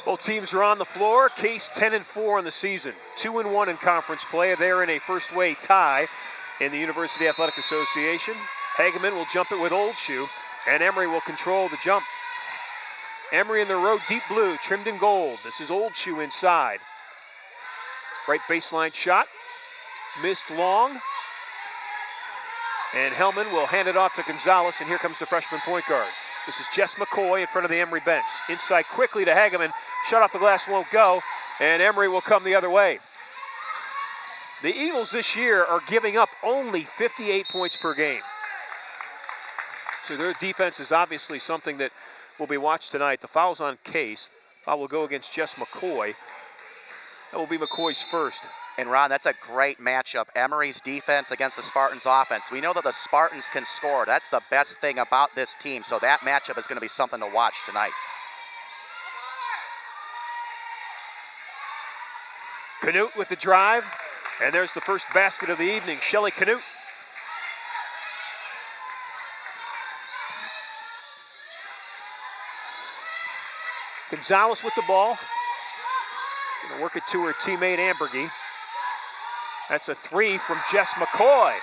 Both teams are on the floor. Case 10-4 in the season, 2-1 in conference play. They're in a first-way tie in the University Athletic Association. Hageman will jump it with Old Shoe, and Emory will control the jump. Emory in the road, deep blue, trimmed in gold. This is Old Shoe inside. Right baseline shot, missed long. And Hellman will hand it off to Gonzalez, and here comes the freshman point guard. This is Jess McCoy in front of the Emory bench. Inside quickly to Hageman. Shot off the glass won't go, and Emory will come the other way. The Eagles this year are giving up only 58 points per game. So their defense is obviously something that will be watched tonight. The foul's on Case. Foul will go against Jess McCoy. That will be McCoy's first. And Ron, that's a great matchup. Emory's defense against the Spartans' offense. We know that the Spartans can score. That's the best thing about this team. So that matchup is going to be something to watch tonight. Canute with the drive. And there's the first basket of the evening. Shelly Canute. Gonzalez with the ball. Gonna work it to her teammate Ambergy. That's a three from Jess McCoy.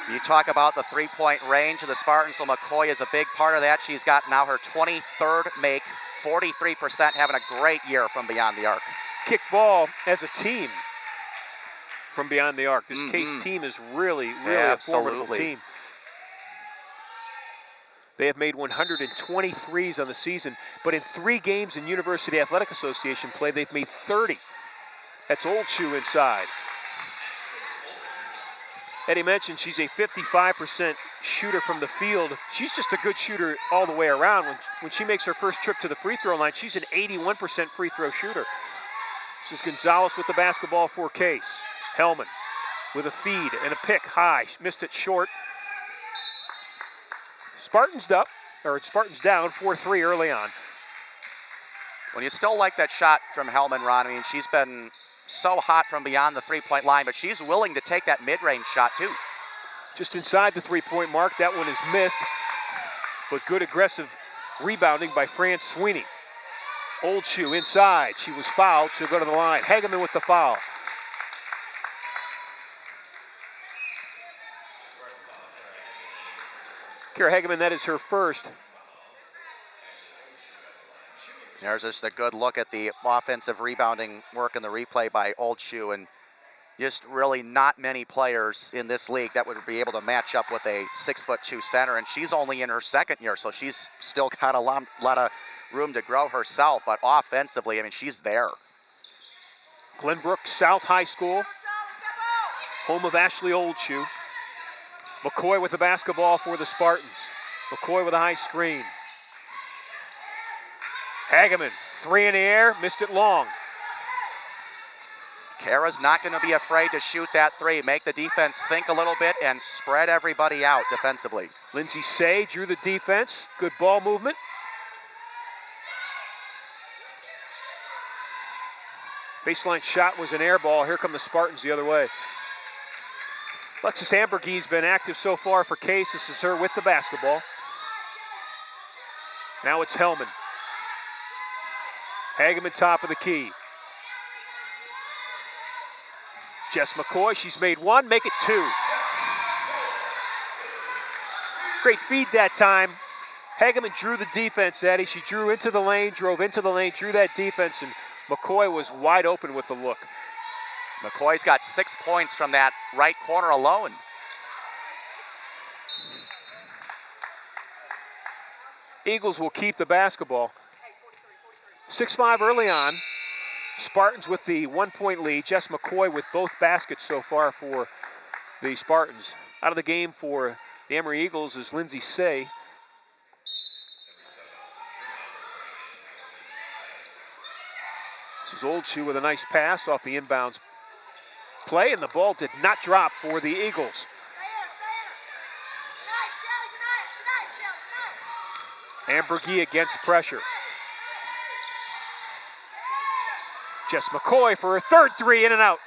You talk about the three-point range of the Spartans, so McCoy is a big part of that. She's got now her 23rd make, 43%, having a great year from beyond the arc. Kick ball as a team from beyond the arc. This Case team is really a formidable team. They have made 123s on the season, but in 3 games in University Athletic Association play, they've made 30. That's Old Shoe inside. Eddy mentioned she's a 55% shooter from the field. She's just a good shooter all the way around. When she makes her first trip to the free throw line, she's an 81% free throw shooter. This is Gonzalez with the basketball for Case. Hellman with a feed and a pick high. Missed it short. Spartans down 4-3 early on. When you still like that shot from Hellman, Ron, I mean, she's been so hot from beyond the three-point line, but she's willing to take that mid-range shot too. Just inside the three-point mark, that one is missed, but good aggressive rebounding by Fran Sweeney. Old Shoe inside, she was fouled, she'll go to the line. Hageman with the foul. Kara Hageman, that is her first. There's just a good look at the offensive rebounding work in the replay by Old Shoe, and just really not many players in this league that would be able to match up with a 6'2" center, and she's only in her second year, so she's still got a lot of room to grow herself, but offensively, I mean, she's there. Glenbrook South High School, home of Ashley Old Shoe. McCoy with the basketball for the Spartans. McCoy with a high screen. Hageman, three in the air, missed it long. Kara's not going to be afraid to shoot that three, make the defense think a little bit, and spread everybody out defensively. Lindsay Say drew the defense. Good ball movement. Baseline shot was an air ball. Here come the Spartans the other way. Alexis Ambergy's been active so far for Case. This is her with the basketball. Now it's Hellman. Hageman top of the key. Jess McCoy, she's made one, make it two. Great feed that time. Hageman drew the defense, Eddy. She drew into the lane, drove into the lane, drew that defense, and McCoy was wide open with the look. McCoy's got 6 points from that right corner alone. Eagles will keep the basketball. 6-5 early on. Spartans with the 1-point lead. Jess McCoy with both baskets so far for the Spartans. Out of the game for the Emory Eagles is Lindsay Say. This is Old Shoe with a nice pass off the inbounds play, and the ball did not drop for the Eagles. Ambergy against pressure. Jess McCoy for her third three, in and out.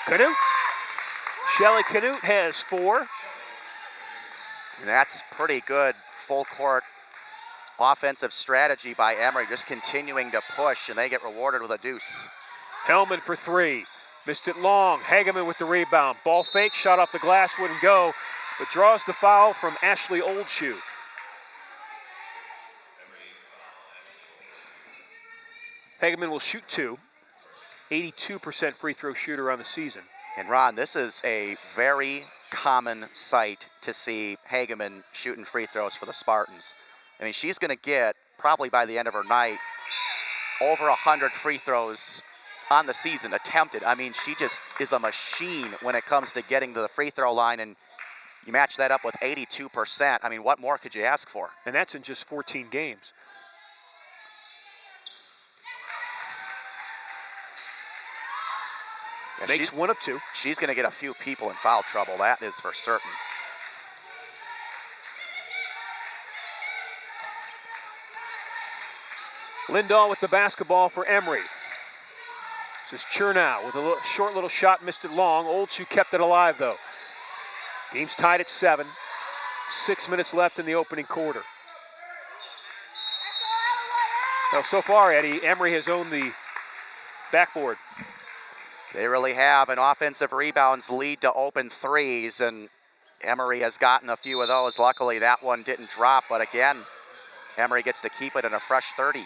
Canute. Shelly Canute has 4. And that's pretty good full court offensive strategy by Emory, just continuing to push, and they get rewarded with a deuce. Hellman for three. Missed it long. Hageman with the rebound. Ball fake, shot off the glass, wouldn't go, but draws the foul from Ashley Oldshoe. Hageman will shoot two. 82% free throw shooter on the season. And Ron, this is a very common sight to see Hageman shooting free throws for the Spartans. I mean, she's going to get, probably by the end of her night, over 100 free throws on the season attempted. I mean, she just is a machine when it comes to getting to the free throw line, and you match that up with 82%. I mean, what more could you ask for? And that's in just 14 games. Yeah, Makes one of two. She's going to get a few people in foul trouble, that is for certain. Lindahl with the basketball for Emory. This is Chernow with a short little shot, missed it long. Oldshoe kept it alive though. Game's tied at 7. 6 minutes left in the opening quarter. Now so far, Eddie, Emory has owned the backboard. They really have, and offensive rebounds lead to open threes, and Emory has gotten a few of those. Luckily, that one didn't drop, but again, Emory gets to keep it in a fresh 30.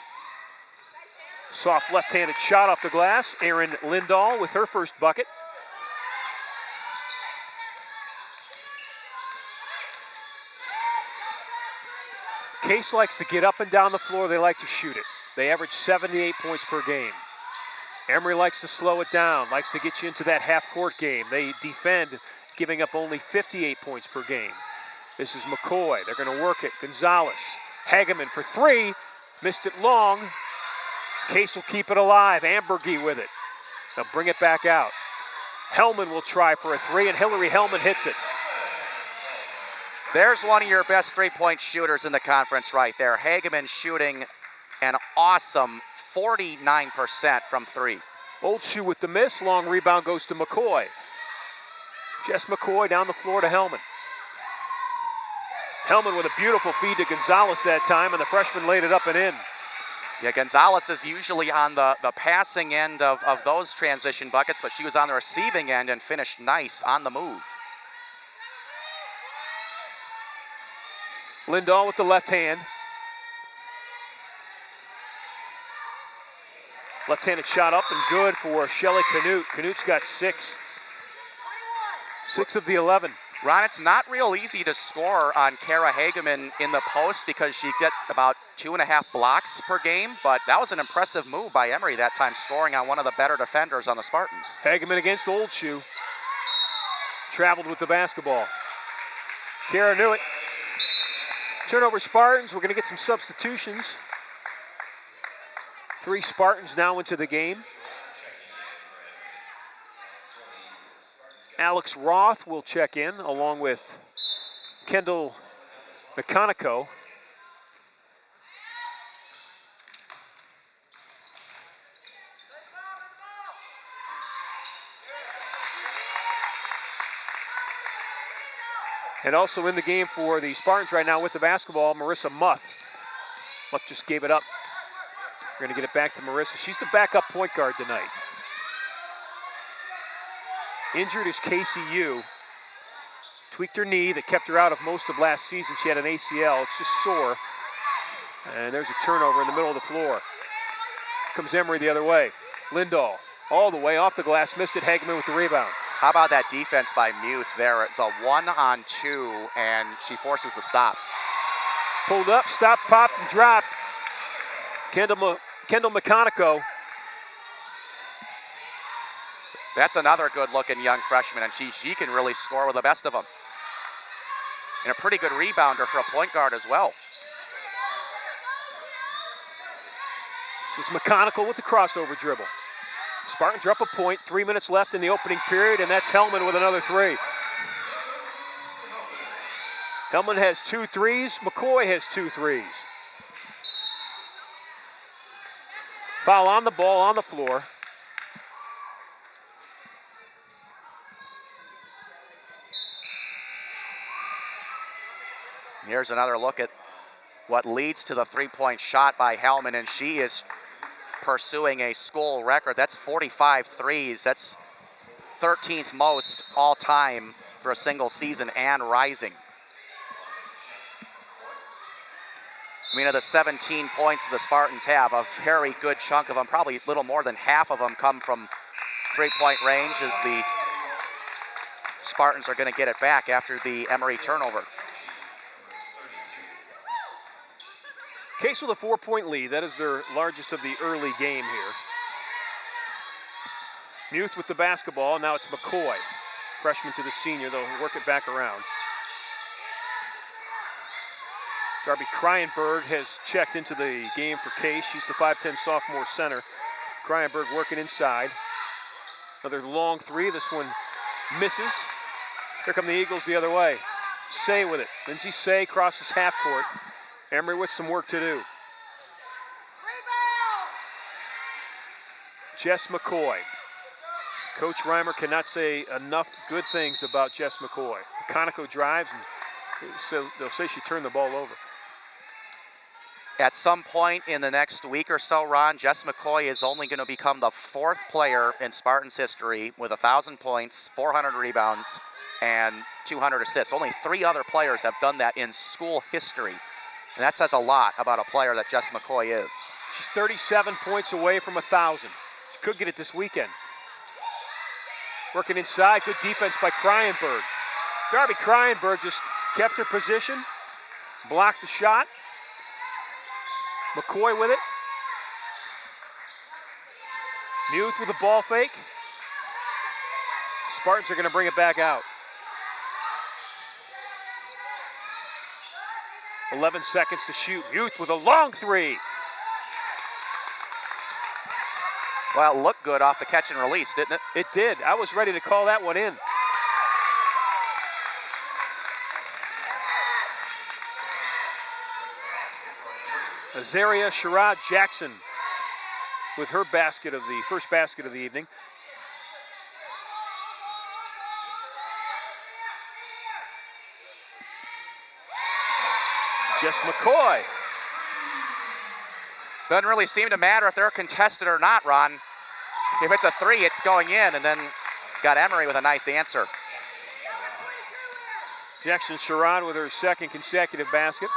Soft left-handed shot off the glass. Erin Lindahl with her first bucket. Case likes to get up and down the floor. They like to shoot it. They average 78 points per game. Emory likes to slow it down, likes to get you into that half-court game. They defend, giving up only 58 points per game. This is McCoy. They're going to work it. Gonzalez. Hageman for three. Missed it long. Case will keep it alive. Ambergy with it. They'll bring it back out. Hellman will try for a three, and Hillary Hellman hits it. There's one of your best three-point shooters in the conference right there. Hageman shooting an awesome 49% from three. Oldshoe with the miss. Long rebound goes to McCoy. Jess McCoy down the floor to Hellman. Hellman with a beautiful feed to Gonzalez that time, and the freshman laid it up and in. Yeah, Gonzalez is usually on the passing end of those transition buckets, but she was on the receiving end and finished nice on the move. Lindahl with the left hand. Left-handed shot up and good for Shelly Canute. Canute's got 6. 6 of the 11. Ron, it's not real easy to score on Kara Hageman in the post because she gets about 2.5 blocks per game, but that was an impressive move by Emory that time, scoring on one of the better defenders on the Spartans. Hageman against Oldshoe. Traveled with the basketball. Kara knew it. Turnover Spartans. We're going to get some substitutions. 3 Spartans now into the game. Alex Roth will check in along with Kendall McConico. And also in the game for the Spartans right now with the basketball, Marissa Muth. Muth just gave it up. We're going to get it back to Marissa. She's the backup point guard tonight. Injured is Casey Yu. Tweaked her knee that kept her out of most of last season. She had an ACL. It's just sore. And there's a turnover in the middle of the floor. Comes Emory the other way. Lindahl all the way off the glass. Missed it. Hageman with the rebound. How about that defense by Muth there? It's a 1-on-2, and she forces the stop. Pulled up, stopped, popped, and dropped. Kendall McConico. That's another good-looking young freshman, and she can really score with the best of them. And a pretty good rebounder for a point guard as well. This is McConico with the crossover dribble. Spartans are up a point, 3 minutes left in the opening period, and that's Hellman with another three. Hellman has 2 threes, McCoy has 2 threes. Foul on the ball, on the floor. Here's another look at what leads to the three-point shot by Hellman, and she is pursuing a school record. That's 45 threes. That's 13th most all time for a single season and rising. I mean, of the 17 points the Spartans have, a very good chunk of them, probably a little more than half of them, come from three-point range, as the Spartans are going to get it back after the Emory turnover. Case with a 4-point lead. That is their largest of the early game here. Muth with the basketball. Now it's McCoy, freshman to the senior. They'll work it back around. Darby Kryenberg has checked into the game for Case. She's the 5'10 sophomore center. Kryenberg working inside. Another long three. This one misses. Here come the Eagles the other way. Say with it. Lindsay Say crosses half court. Emory with some work to do. Jess McCoy. Coach Reimer cannot say enough good things about Jess McCoy. Conoco drives, and so they'll say she turned the ball over. At some point in the next week or so, Ron, Jess McCoy is only going to become the 4th player in Spartans history with 1,000 points, 400 rebounds, and 200 assists. Only 3 other players have done that in school history. And that says a lot about a player that Jess McCoy is. She's 37 points away from 1,000. She could get it this weekend. Working inside, good defense by Kryenberg. Darby Kryenberg just kept her position, blocked the shot. McCoy with it. Muth with a ball fake. Spartans are going to bring it back out. 11 seconds to shoot. Muth with a long three. Well, it looked good off the catch and release, didn't it? It did. I was ready to call that one in. Azaria Sherrod Jackson with her basket of the first basket of the evening. Jess McCoy. Doesn't really seem to matter if they're contested or not, Ron. If it's a three, it's going in, and then got Emory with a nice answer. Jackson Sherrod with her second consecutive basket.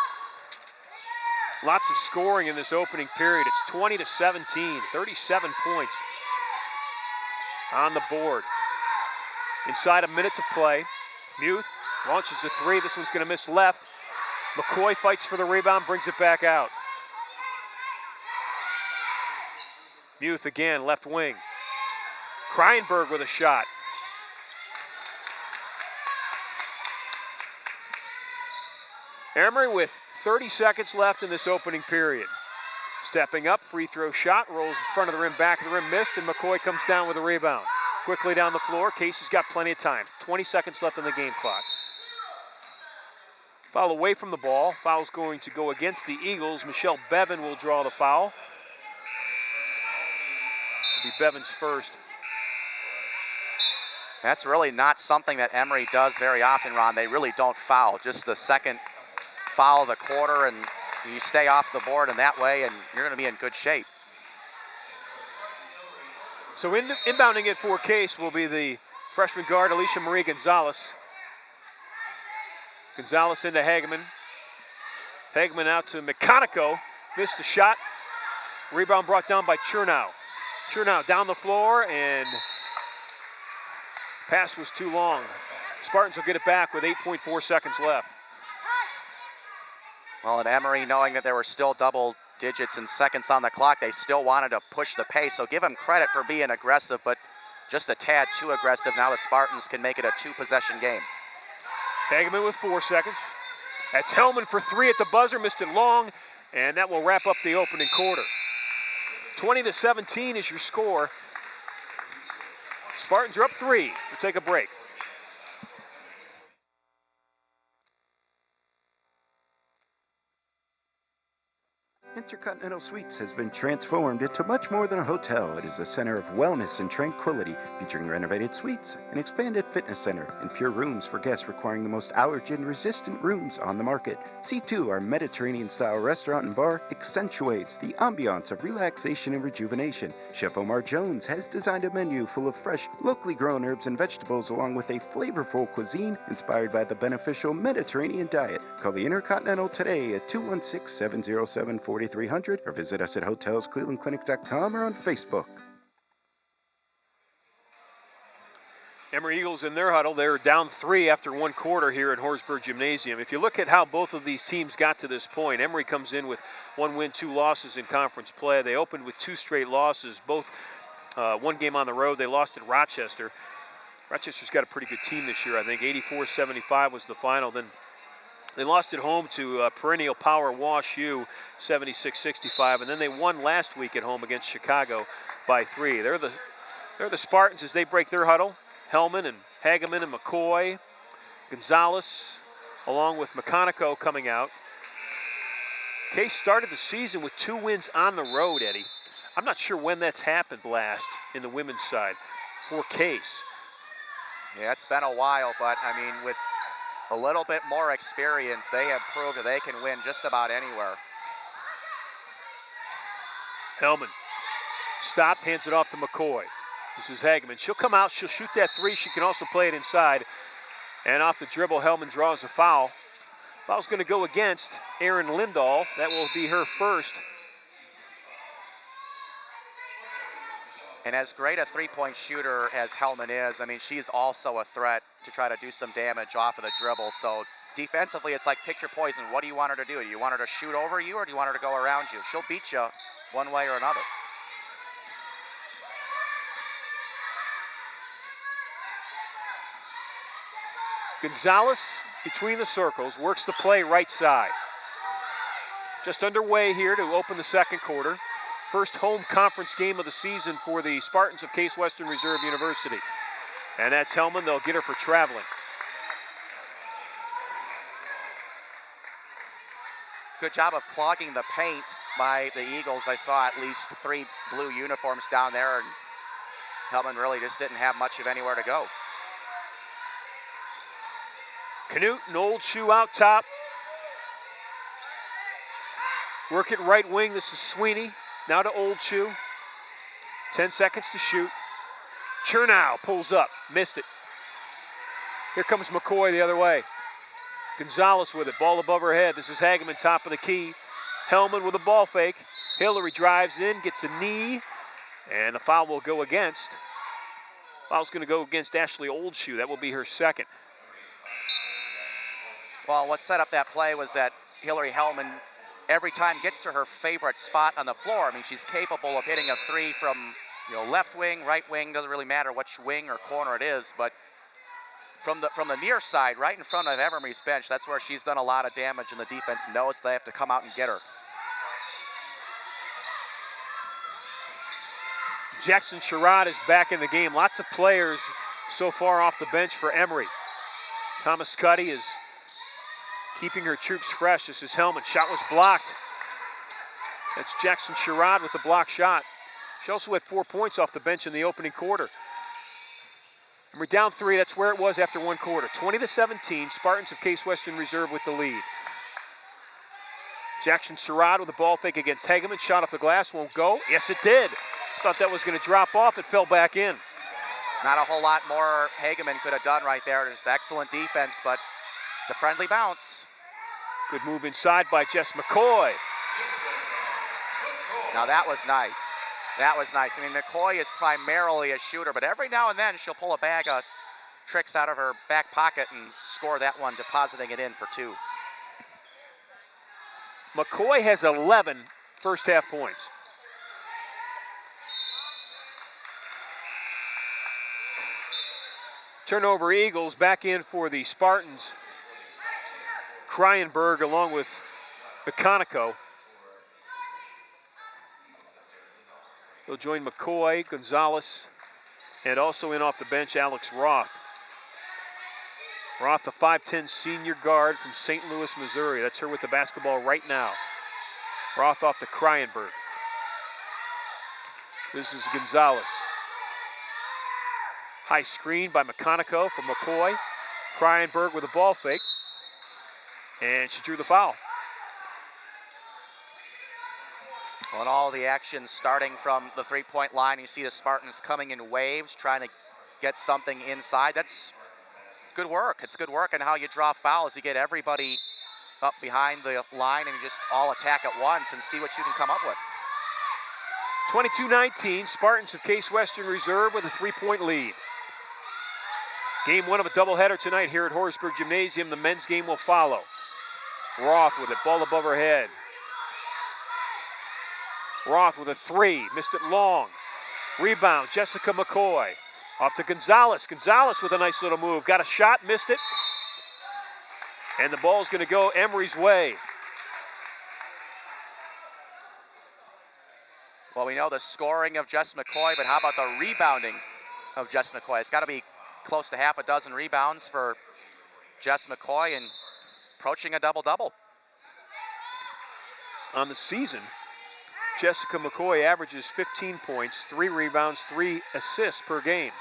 Lots of scoring in this opening period. It's 20-17, 37 points on the board. Inside a minute to play. Muth launches a three. This one's going to miss left. McCoy fights for the rebound, brings it back out. Muth again, left wing. Kryenberg with a shot. Emory with 30 seconds left in this opening period. Stepping up, free throw shot, rolls in front of the rim, back of the rim, missed, and McCoy comes down with a rebound. Quickly down the floor, Case has got plenty of time. 20 seconds left on the game clock. Foul away from the ball. Foul's going to go against the Eagles. Michelle Bevan will draw the foul. It'll be Bevan's first. That's really not something that Emory does very often, Ron. They really don't foul. Just the second foul of the quarter, and you stay off the board in that way, and you're going to be in good shape. So inbounding it for Case will be the freshman guard, Alicia Marie Gonzalez. Gonzalez into Hageman. Hageman out to McConico. Missed the shot. Rebound brought down by Chernow. Chernow down the floor, and pass was too long. Spartans will get it back with 8.4 seconds left. Well, and Emory, knowing that there were still double digits and seconds on the clock, they still wanted to push the pace. So give them credit for being aggressive, but just a tad too aggressive. Now the Spartans can make it a 2-possession game. Hageman with 4 seconds. That's Hellman for three at the buzzer, missed it long, and that will wrap up the opening quarter. 20-17 is your score. Spartans are up 3. We'll take a break. Intercontinental Suites has been transformed into much more than a hotel. It is a center of wellness and tranquility, featuring renovated suites, an expanded fitness center, and pure rooms for guests requiring the most allergen-resistant rooms on the market. C2, our Mediterranean-style restaurant and bar, accentuates the ambiance of relaxation and rejuvenation. Chef Omar Jones has designed a menu full of fresh, locally grown herbs and vegetables, along with a flavorful cuisine inspired by the beneficial Mediterranean diet. Call the Intercontinental today at 216-707-4300 or visit us at hotelsclevelandclinic.com or on Facebook. Emory Eagles in their huddle. They're down 3 after 1 quarter here at Horsburgh Gymnasium. If you look at how both of these teams got to this point, Emory comes in with 1 win, 2 losses in conference play. They opened with 2 straight losses, both 1 game on the road. They lost at Rochester. Rochester's got a pretty good team this year, I think. 84-75 was the final. Then they lost at home to perennial power Wash U, 76-65, and then they won last week at home against Chicago by 3. They're the Spartans as they break their huddle. Hellman and Hageman and McCoy, Gonzalez, along with McConico coming out. Case started the season with 2 wins on the road, Eddie. I'm not sure when that's happened last in the women's side for Case. Yeah, it's been a while, but I mean, with a little bit more experience, they have proved that they can win just about anywhere. Hellman stopped, hands it off to McCoy. This is Hageman. She'll come out, she'll shoot that 3. She can also play it inside. And off the dribble, Hellman draws a foul. Foul's going to go against Erin Lindahl. That will be her first. And as great a three-point shooter as Hellman is, I mean, she's also a threat to try to do some damage off of the dribble. So defensively, it's like pick your poison. What do you want her to do? Do you want her to shoot over you, or do you want her to go around you? She'll beat you one way or another. Gonzalez between the circles, works the play right side. Just underway here to open the second quarter. First home conference game of the season for the Spartans of Case Western Reserve University. And that's Hellman. They'll get her for traveling. Good job of clogging the paint by the Eagles. I saw at least 3 blue uniforms down there, and Hellman really just didn't have much of anywhere to go. Canute and Old Shoe out top. Work it right wing. This is Sweeney. Now to Old Shoe. 10 seconds to shoot. Chernow pulls up. Missed it. Here comes McCoy the other way. Gonzalez with it. Ball above her head. This is Hageman, top of the key. Hellman with a ball fake. Hillary drives in, gets a knee, and the foul will go against. Foul's going to go against Ashley Old Shoe. That will be her second. Well, what set up that play was that Hillary Hellman every time gets to her favorite spot on the floor. I mean, she's capable of hitting a 3 from, left wing, right wing, doesn't really matter which wing or corner it is, but from the near side, right in front of Emory's bench, that's where she's done a lot of damage, and the defense knows they have to come out and get her. Jackson Sherrod is back in the game. Lots of players so far off the bench for Emory. Thomas Cuddy is keeping her troops fresh. This is Hellman. Shot was blocked. That's Jackson Sherrod with the block shot. She also had 4 points off the bench in the opening quarter. And we're down 3. That's where it was after 1 quarter. 20-17. Spartans of Case Western Reserve with the lead. Jackson Sherrod with a ball fake against Hageman. Shot off the glass. Won't go. Yes, it did. Thought that was going to drop off. It fell back in. Not a whole lot more Hageman could have done right there. Just excellent defense, but the friendly bounce. Good move inside by Jess McCoy. Now that was nice. That was nice. I mean, McCoy is primarily a shooter, but every now and then she'll pull a bag of tricks out of her back pocket and score that one, depositing it in for 2. McCoy has 11 first half points. Turnover Eagles back in for the Spartans. Kryenberg along with McConico. They'll join McCoy, Gonzalez, and also in off the bench, Alex Roth. Roth, the 5'10 senior guard from St. Louis, Missouri. That's her with the basketball right now. Roth off to Kryenberg. This is Gonzalez. High screen by McConico from McCoy. Kryenberg with a ball fake. And she drew the foul. Well, and all the action starting from the three-point line. You see the Spartans coming in waves, trying to get something inside. That's good work. It's good work on how you draw fouls. You get everybody up behind the line and you just all attack at once and see what you can come up with. 22-19, Spartans of Case Western Reserve with a 3-point lead. Game one of a doubleheader tonight here at Horaceburg Gymnasium. The men's game will follow. Roth with it, ball above her head. Roth with a three, missed it long. Rebound, Jessica McCoy. Off to Gonzalez. Gonzalez with a nice little move. Got a shot, missed it. And the ball's gonna go Emory's way. Well, we know the scoring of Jess McCoy, but how about the rebounding of Jess McCoy? It's got to be close to half a dozen rebounds for Jess McCoy and approaching a double-double. On the season, Jessica McCoy averages 15 points, 3 rebounds, 3 assists per game.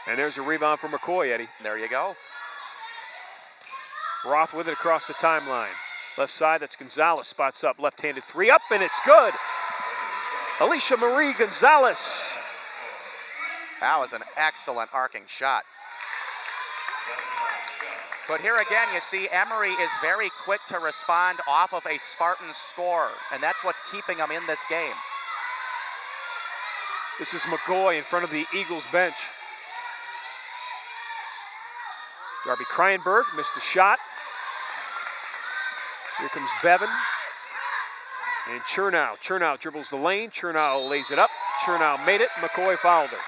And there's a rebound for McCoy, Eddie. There you go. Roth with it across the timeline. Left side, that's Gonzalez, spots up, left-handed three up, and it's good. Alicia Marie Gonzalez. That was an excellent arcing shot. But here again, you see Emory is very quick to respond off of a Spartan score, and that's what's keeping them in this game. This is McCoy in front of the Eagles bench. Darby Kryenberg missed the shot. Here comes Bevan. And Chernow. Chernow dribbles the lane. Chernow lays it up. Chernow made it. McCoy fouled her.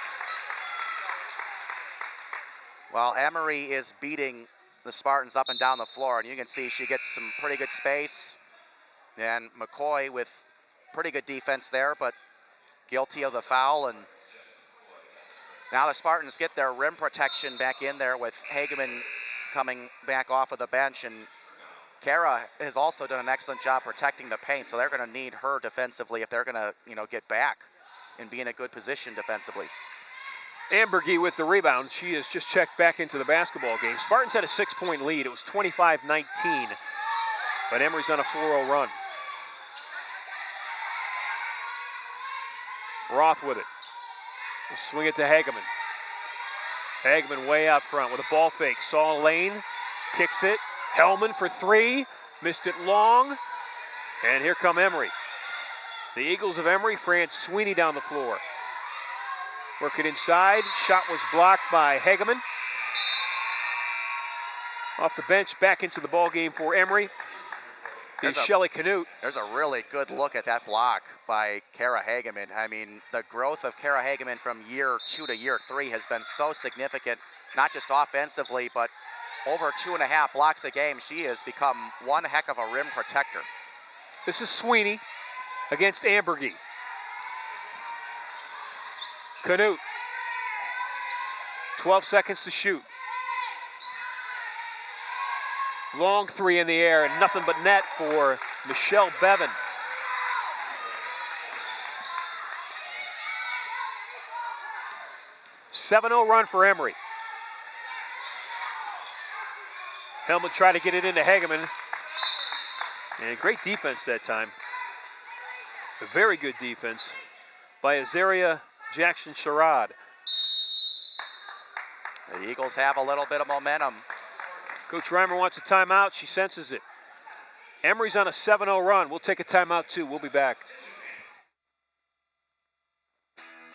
Well, Emory is beating the Spartans up and down the floor, and you can see she gets some pretty good space. And McCoy with pretty good defense there, but guilty of the foul. And now the Spartans get their rim protection back in there with Hageman coming back off of the bench, and Kara has also done an excellent job protecting the paint, so they're going to need her defensively if they're going to, get back and be in a good position defensively. Ambergy with the rebound. She has just checked back into the basketball game. Spartans had a 6-point lead. It was 25-19, but Emory's on a 4-0 run. Roth with it. We'll swing it to Hageman. Hageman way out front with a ball fake. Saw a lane, kicks it. Hellman for three, missed it long, and here come Emory. The Eagles of Emory, Fran Sweeney down the floor. Work it inside, shot was blocked by Hageman. Off the bench, back into the ball game for Emory is Shelley Canute. There's a really good look at that block by Kara Hageman. I mean, the growth of Kara Hageman from year 2 to year 3 has been so significant, not just offensively, but over 2.5 blocks a game. She has become one heck of a rim protector. This is Sweeney against Ambergy. Canute. 12 seconds to shoot. Long three in the air and nothing but net for Michelle Bevan. "7-0 run for Emory. Hellman tried to get it into Hageman. And great defense that time. A very good defense by Azaria Jackson-Sherrod. The Eagles have a little bit of momentum. Coach Reimer wants a timeout. She senses it. Emory's on a 7-0 run. We'll take a timeout too. We'll be back.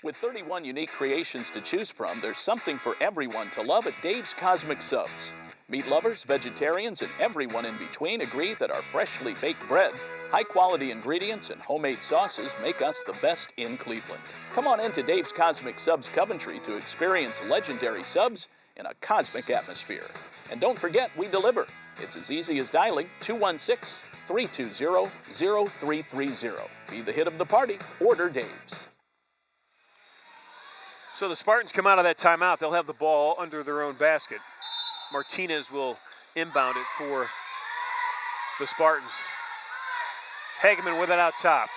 With 31 unique creations to choose from, there's something for everyone to love at Dave's Cosmic Subs. Meat lovers, vegetarians, and everyone in between agree that our freshly baked bread, high-quality ingredients, and homemade sauces make us the best in Cleveland. Come on into Dave's Cosmic Subs Coventry to experience legendary subs in a cosmic atmosphere. And don't forget, we deliver. It's as easy as dialing 216-320-0330. Be the hit of the party. Order Dave's. So the Spartans come out of that timeout. They'll have the ball under their own basket. Martinez will inbound it for the Spartans. Hageman with it out top.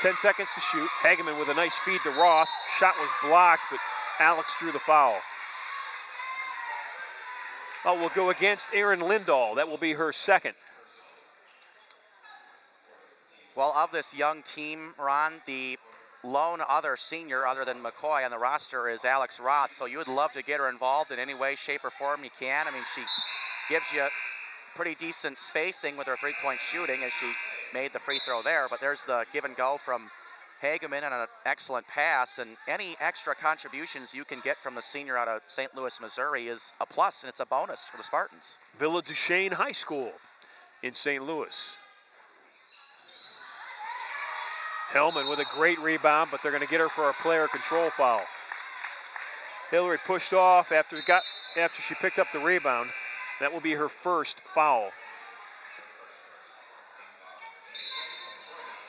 10 seconds to shoot. Hageman with a nice feed to Roth. Shot was blocked, but Alex drew the foul. Oh, will go against Erin Lindahl. That will be her second. Well, of this young team, Ron, the lone other senior other than McCoy on the roster is Alex Roth, so you would love to get her involved in any way, shape, or form you can. I mean, she gives you pretty decent spacing with her three-point shooting as she made the free throw there, but there's the give and go from Hageman and an excellent pass, and any extra contributions you can get from the senior out of St. Louis, Missouri is a plus, and it's a bonus for the Spartans. Villa Duchesne High School in St. Louis. Hellman with a great rebound, but they're going to get her for a player control foul. Hillary pushed off after she picked up the rebound. That will be her first foul.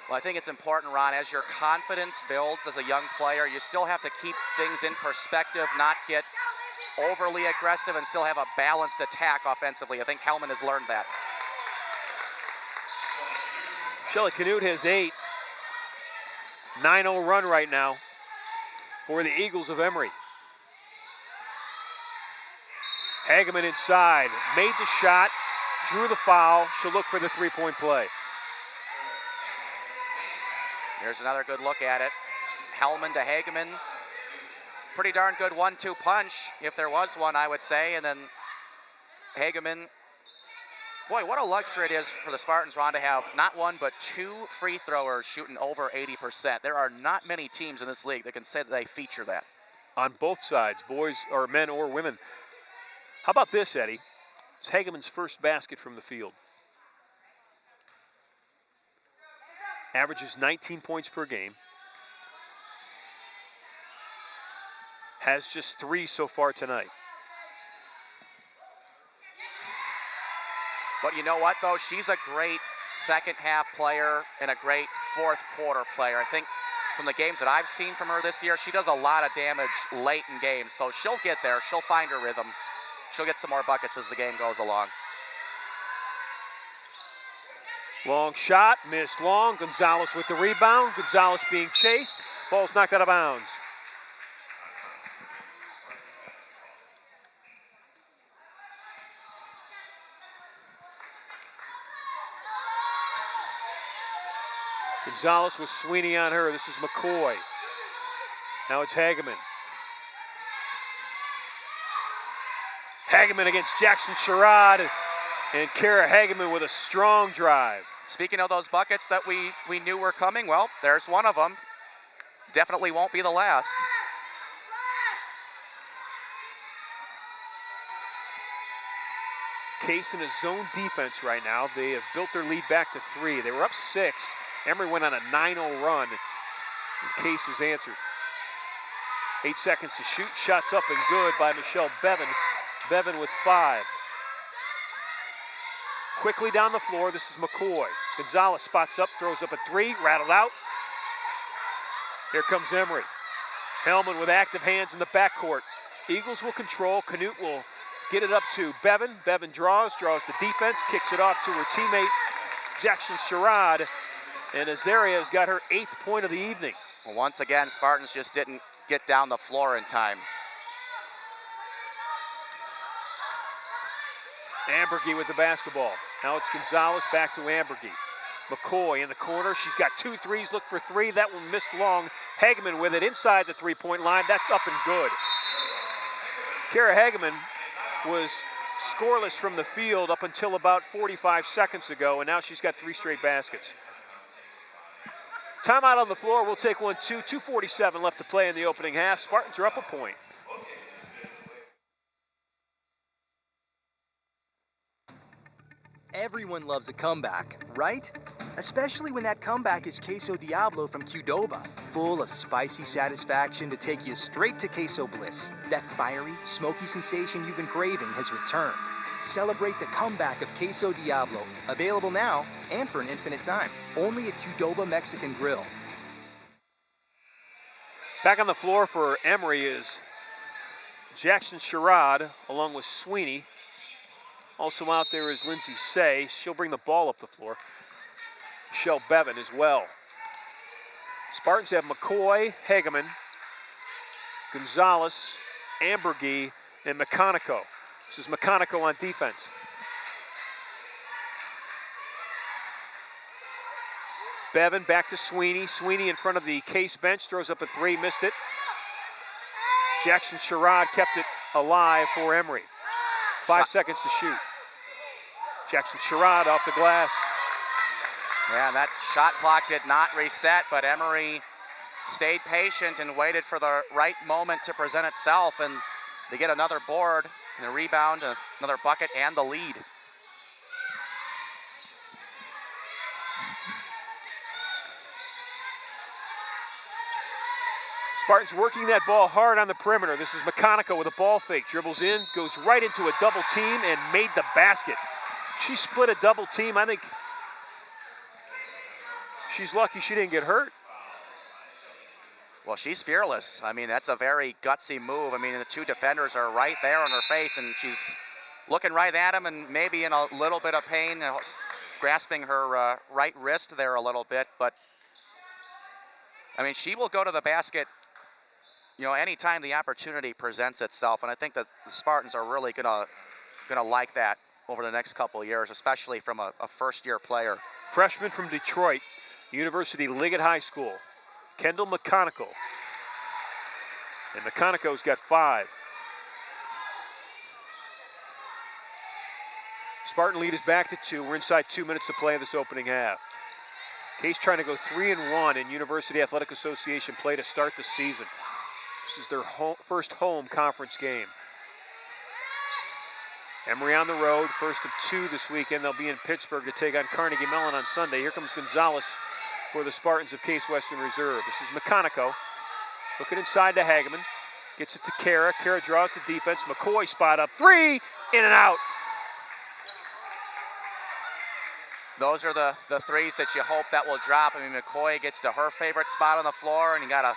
Well, I think it's important, Ron, as your confidence builds as a young player, you still have to keep things in perspective, not get overly aggressive, and still have a balanced attack offensively. I think Hellman has learned that. Shelly Canute has 8. 9-0 run right now for the Eagles of Emory. Hageman inside, made the shot, drew the foul. She'll look for the three-point play. Here's another good look at it. Hellman to Hageman. Pretty darn good 1-2 punch, if there was one, I would say. And then Hageman. Boy, what a luxury it is for the Spartans, Ron, to have not one but 2 free throwers shooting over 80%. There are not many teams in this league that can say that they feature that. On both sides, boys or men or women. How about this, Eddie? It's Hageman's first basket from the field. Averages 19 points per game. Has just 3 so far tonight. But you know what, though? She's a great second half player and a great fourth quarter player. I think from the games that I've seen from her this year, she does a lot of damage late in games. So she'll get there. She'll find her rhythm. She'll get some more buckets as the game goes along. Long shot, missed long. Gonzalez with the rebound. Gonzalez being chased. Ball's knocked out of bounds. Gonzalez with Sweeney on her. This is McCoy. Now it's Hageman. Hageman against Jackson Sherrod. And Kara Hageman with a strong drive. Speaking of those buckets that we knew were coming, well, there's one of them. Definitely won't be the last. Case in a zone defense right now. They have built their lead back to 3. They were up 6. Emory went on a 9-0 run. And Case has answered. 8 seconds to shoot. Shots up and good by Michelle Bevan. Bevan with 5. Quickly down the floor, this is McCoy. Gonzalez spots up, throws up a 3, rattled out. Here comes Emory. Hellman with active hands in the backcourt. Eagles will control. Canute will get it up to Bevan. Bevan draws the defense, kicks it off to her teammate, Jackson Sherrod. And Azaria has got her 8th point of the evening. Well, once again, Spartans just didn't get down the floor in time. Ambergy with the basketball. Now it's Gonzalez back to Ambergy. McCoy in the corner. She's got 2 threes. Look for 3. That one missed long. Hageman with it inside the three-point line. That's up and good. Kara Hageman was scoreless from the field up until about 45 seconds ago, and now she's got 3 straight baskets. Timeout on the floor. We'll take 1-2. 2:47 left to play in the opening half. Spartans are up a point. Everyone loves a comeback, right? Especially when that comeback is Queso Diablo from Qdoba, full of spicy satisfaction to take you straight to queso bliss. That fiery, smoky sensation you've been craving has returned. Celebrate the comeback of Queso Diablo, available now and for an infinite time, only at Qdoba Mexican Grill. Back on the floor for Emory is Jackson Sherrod along with Sweeney. Also out there is Lindsay Say. She'll bring the ball up the floor. Michelle Bevan as well. Spartans have McCoy, Hageman, Gonzalez, Ambergy, and McConico. This is McConico on defense. Bevan back to Sweeney. Sweeney in front of the Case bench, throws up a three, missed it. Jackson Sherrod kept it alive for Emory. 5 seconds to shoot. Jackson Sherrod off the glass. Yeah, that shot clock did not reset, but Emory stayed patient and waited for the right moment to present itself, and they get another board and a rebound, another bucket, and the lead. Spartans working that ball hard on the perimeter. This is McConico with a ball fake. Dribbles in, goes right into a double team, and made the basket. She split a double team. I think she's lucky she didn't get hurt. Well, she's fearless. I mean, that's a very gutsy move. I mean, the two defenders are right there on her face, and she's looking right at him and maybe in a little bit of pain, grasping her right wrist there a little bit. But, I mean, she will go to the basket, you know, anytime the opportunity presents itself. And I think that the Spartans are really gonna like that over the next couple of years, especially from a first-year player. Freshman from Detroit, University Liggett High School, Kendall McConico. And McConico's got 5. Spartan lead is back to 2. We're inside 2 minutes to play in this opening half. Case trying to go 3-1 in University Athletic Association play to start the season. This is their first home conference game. Emory on the road, first of 2 this weekend. They'll be in Pittsburgh to take on Carnegie Mellon on Sunday. Here comes Gonzalez for the Spartans of Case Western Reserve. This is McConico. Looking inside to Hageman. Gets it to Kara. Kara draws the defense. McCoy spot up 3, in and out. Those are the threes that you hope that will drop. I mean, McCoy gets to her favorite spot on the floor, and you got a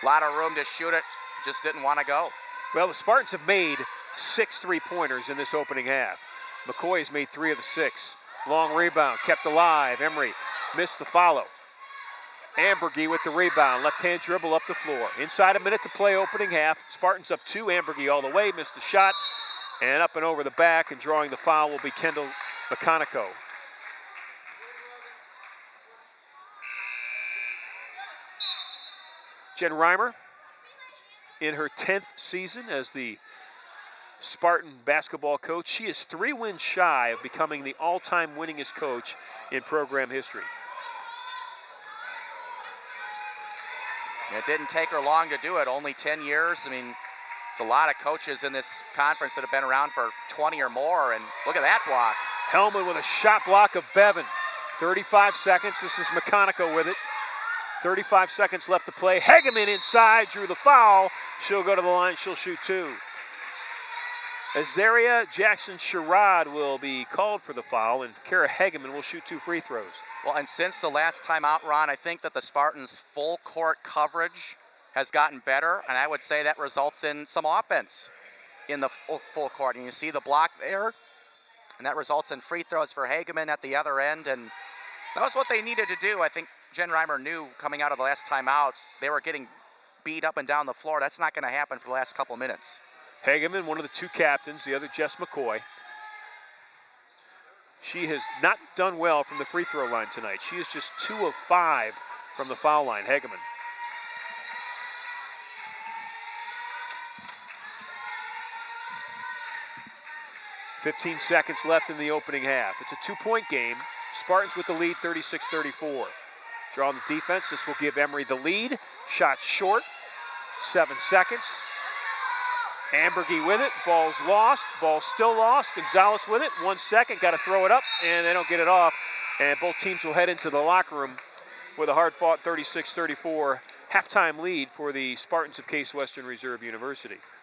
lot of room to shoot it. Just didn't want to go. Well, the Spartans have made 6 3-pointers in this opening half. McCoy has made 3 of the 6. Long rebound, kept alive. Emory missed the follow. Ambergy with the rebound. Left-hand dribble up the floor. Inside a minute to play opening half. Spartans up 2. Ambergy all the way, missed the shot. And up and over the back, and drawing the foul will be Kendall McConico. Jen Reimer in her 10th season as the Spartan basketball coach. She is 3 wins shy of becoming the all-time winningest coach in program history. It didn't take her long to do it, only 10 years. I mean, it's a lot of coaches in this conference that have been around for 20 or more, and look at that block. Hellman with a shot block of Bevan. 35 seconds, this is McConico with it. 35 seconds left to play. Hageman inside, drew the foul. She'll go to the line, she'll shoot 2. Azaria Jackson Sherrod will be called for the foul, and Kara Hageman will shoot 2 free throws. Well, and since the last time out, Ron, I think that the Spartans' full court coverage has gotten better, and I would say that results in some offense in the full court. And you see the block there, and that results in free throws for Hageman at the other end, and that was what they needed to do. I think Jen Reimer knew coming out of the last time out, they were getting beat up and down the floor. That's not going to happen for the last couple minutes. Hageman, one of the 2 captains, the other Jess McCoy. She has not done well from the free throw line tonight. She is just 2 of 5 from the foul line, Hageman. .15 seconds left in the opening half. It's a 2-point game. Spartans with the lead, 36-34. Drawing the defense, this will give Emory the lead. Shot short, 7 seconds. Ambergy with it, ball's lost, ball's still lost. Gonzalez with it, 1 second, got to throw it up, and they don't get it off. And both teams will head into the locker room with a hard-fought 36-34 halftime lead for the Spartans of Case Western Reserve University.